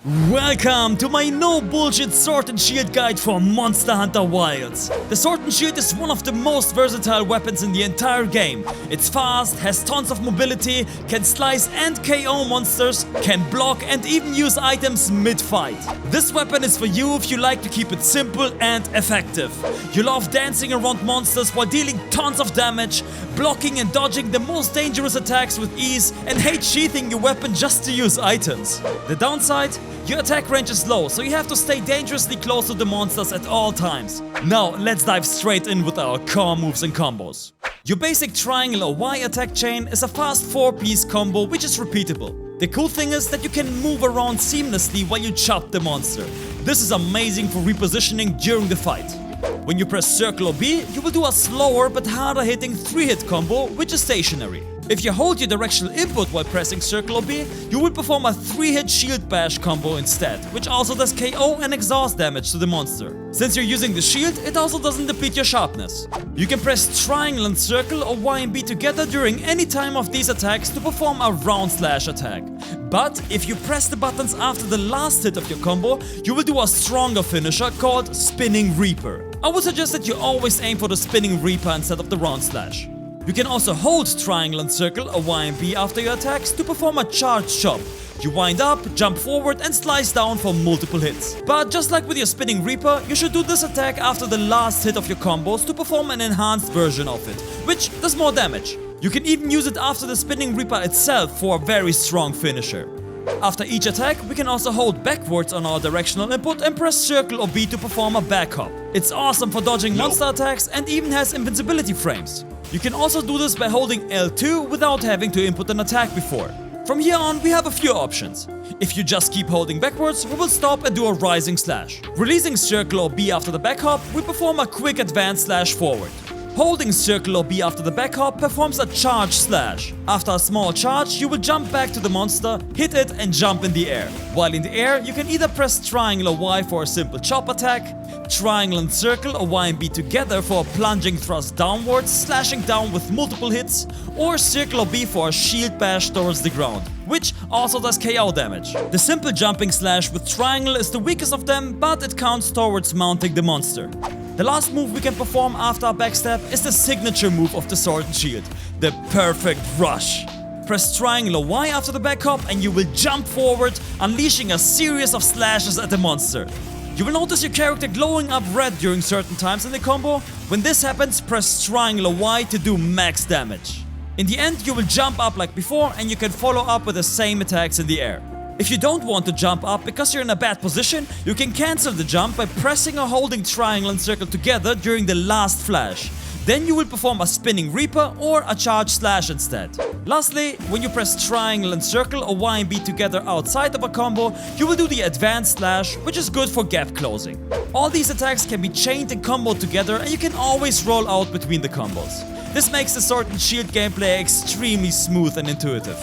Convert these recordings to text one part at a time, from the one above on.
Welcome to my no bullshit sword and shield guide for Monster Hunter Wilds. The sword and shield is one of the most versatile weapons in the entire game. It's fast, has tons of mobility, can slice and KO monsters, can block and even use items mid-fight. This weapon is for you if you like to keep it simple and effective. You love dancing around monsters while dealing tons of damage, blocking and dodging the most dangerous attacks with ease, and hate sheathing your weapon just to use items. The downside? Your attack range is low, so you have to stay dangerously close to the monsters at all times. Now, let's dive straight in with our core moves and combos. Your basic triangle or Y attack chain is a fast 4-piece combo which is repeatable. The cool thing is that you can move around seamlessly while you chop the monster. This is amazing for repositioning during the fight. When you press circle or B, you will do a slower but harder hitting 3-hit combo which is stationary. If you hold your directional input while pressing circle or B, you will perform a 3-hit shield bash combo instead, which also does KO and exhaust damage to the monster. Since you're using the shield, it also doesn't deplete your sharpness. You can press triangle and circle or Y and B together during any time of these attacks to perform a round slash attack. But if you press the buttons after the last hit of your combo, you will do a stronger finisher called Spinning Reaper. I would suggest that you always aim for the Spinning Reaper instead of the round slash. You can also hold triangle and circle or Y and B after your attacks to perform a charge chop. You wind up, jump forward and slice down for multiple hits. But just like with your Spinning Reaper, you should do this attack after the last hit of your combos to perform an enhanced version of it, which does more damage. You can even use it after the Spinning Reaper itself for a very strong finisher. After each attack, we can also hold backwards on our directional input and press circle or B to perform a back hop. It's awesome for dodging monster attacks and even has invincibility frames. You can also do this by holding L2 without having to input an attack before. From here on, we have a few options. If you just keep holding backwards, we will stop and do a rising slash. Releasing circle or B after the back hop, we perform a quick advance slash forward. Holding circle or B after the back hop performs a charge slash. After a small charge, you will jump back to the monster, hit it and jump in the air. While in the air, you can either press triangle or Y for a simple chop attack, triangle and circle or Y and B together for a plunging thrust downwards, slashing down with multiple hits, or circle or B for a shield bash towards the ground, which also does KO damage. The simple jumping slash with triangle is the weakest of them, but it counts towards mounting the monster. The last move we can perform after a backstab is the signature move of the sword and shield, the perfect rush. Press triangle or Y after the back hop and you will jump forward, unleashing a series of slashes at the monster. You will notice your character glowing up red during certain times in the combo. When this happens, press triangle or Y to do max damage. In the end, you will jump up like before and you can follow up with the same attacks in the air. If you don't want to jump up because you're in a bad position, you can cancel the jump by pressing or holding triangle and circle together during the last flash. Then you will perform a Spinning Reaper or a charge slash instead. Lastly, when you press triangle and circle or Y and B together outside of a combo, you will do the advanced slash, which is good for gap closing. All these attacks can be chained and comboed together and you can always roll out between the combos. This makes the sword and shield gameplay extremely smooth and intuitive.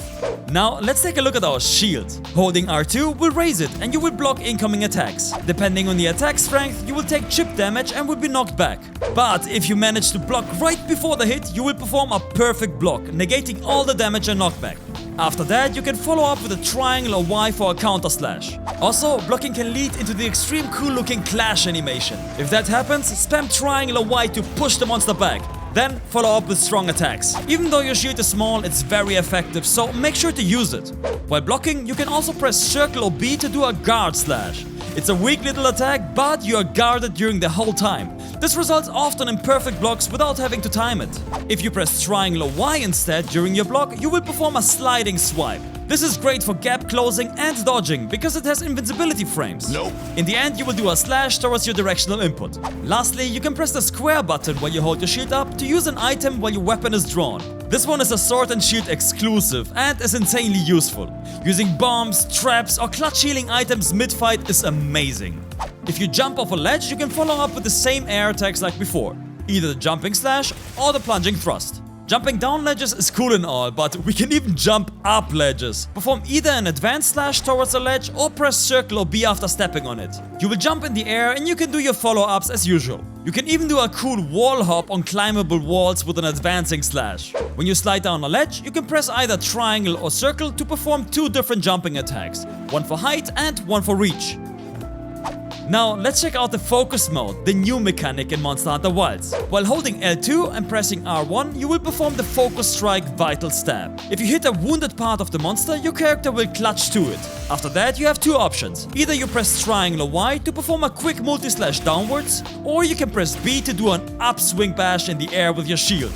Now let's take a look at our shield. Holding R2 will raise it and you will block incoming attacks. Depending on the attack strength, you will take chip damage and will be knocked back. But if you manage to block right before the hit, you will perform a perfect block, negating all the damage and knockback. After that, you can follow up with a triangle or Y for a counter slash. Also, blocking can lead into the extreme cool looking clash animation. If that happens, spam triangle or Y to push the monster back. Then follow up with strong attacks. Even though your shield is small, it's very effective, so make sure to use it. While blocking, you can also press circle or B to do a guard slash. It's a weak little attack, but you are guarded during the whole time. This results often in perfect blocks without having to time it. If you press triangle or Y instead during your block, you will perform a sliding swipe. This is great for gap closing and dodging because it has invincibility frames. Nope. In the end, you will do a slash towards your directional input. Lastly, you can press the square button while you hold your shield up to use an item while your weapon is drawn. This one is a sword and shield exclusive and is insanely useful. Using bombs, traps or clutch healing items mid-fight is amazing. If you jump off a ledge, you can follow up with the same air attacks like before. Either the jumping slash or the plunging thrust. Jumping down ledges is cool and all, but we can even jump up ledges. Perform either an advanced slash towards a ledge or press circle or B after stepping on it. You will jump in the air and you can do your follow-ups as usual. You can even do a cool wall hop on climbable walls with an advancing slash. When you slide down a ledge, you can press either triangle or circle to perform 2 different jumping attacks, one for height and one for reach. Now let's check out the focus mode, the new mechanic in Monster Hunter Wilds. While holding L2 and pressing R1, you will perform the focus strike vital stab. If you hit a wounded part of the monster, your character will clutch to it. After that you have 2 options. Either you press triangle or Y to perform a quick multi-slash downwards, or you can press B to do an upswing bash in the air with your shield.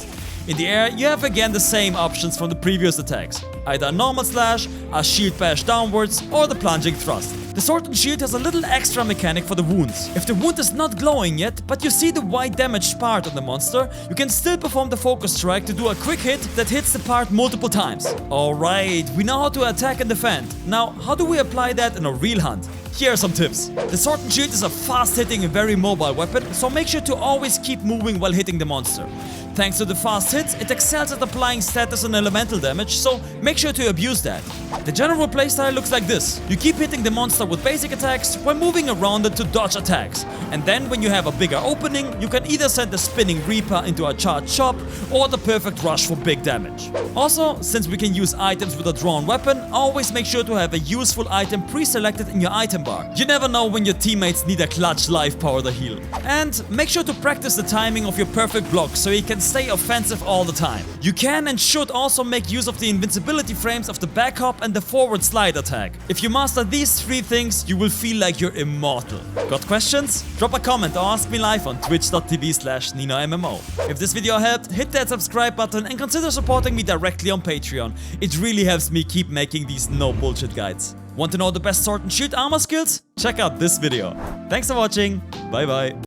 In the air, you have again the same options from the previous attacks. Either a normal slash, a shield bash downwards, or the plunging thrust. The sword and shield has a little extra mechanic for the wounds. If the wound is not glowing yet, but you see the white damaged part on the monster, you can still perform the focus strike to do a quick hit that hits the part multiple times. Alright, we know how to attack and defend. Now, how do we apply that in a real hunt? Here are some tips. The sword and shield is a fast-hitting and very mobile weapon, so make sure to always keep moving while hitting the monster. Thanks to the fast hits, it excels at applying status and elemental damage, so make sure to abuse that. The general playstyle looks like this. You keep hitting the monster with basic attacks while moving around it to dodge attacks. And then when you have a bigger opening, you can either send the spinning reaper into a charged chop or the perfect rush for big damage. Also, since we can use items with a drawn weapon, always make sure to have a useful item pre-selected in your item bar. You never know when your teammates need a clutch life power to heal. And make sure to practice the timing of your perfect block so you can stay offensive all the time. You can and should also make use of the invincibility frames of the back hop and the forward slide attack. If you master these 3 things, you will feel like you're immortal. Got questions? Drop a comment or ask me live on twitch.tv/NinoMMO. If this video helped, hit that subscribe button and consider supporting me directly on Patreon. It really helps me keep making these no bullshit guides. Want to know the best sword and shield armor skills? Check out this video. Thanks for watching. Bye bye.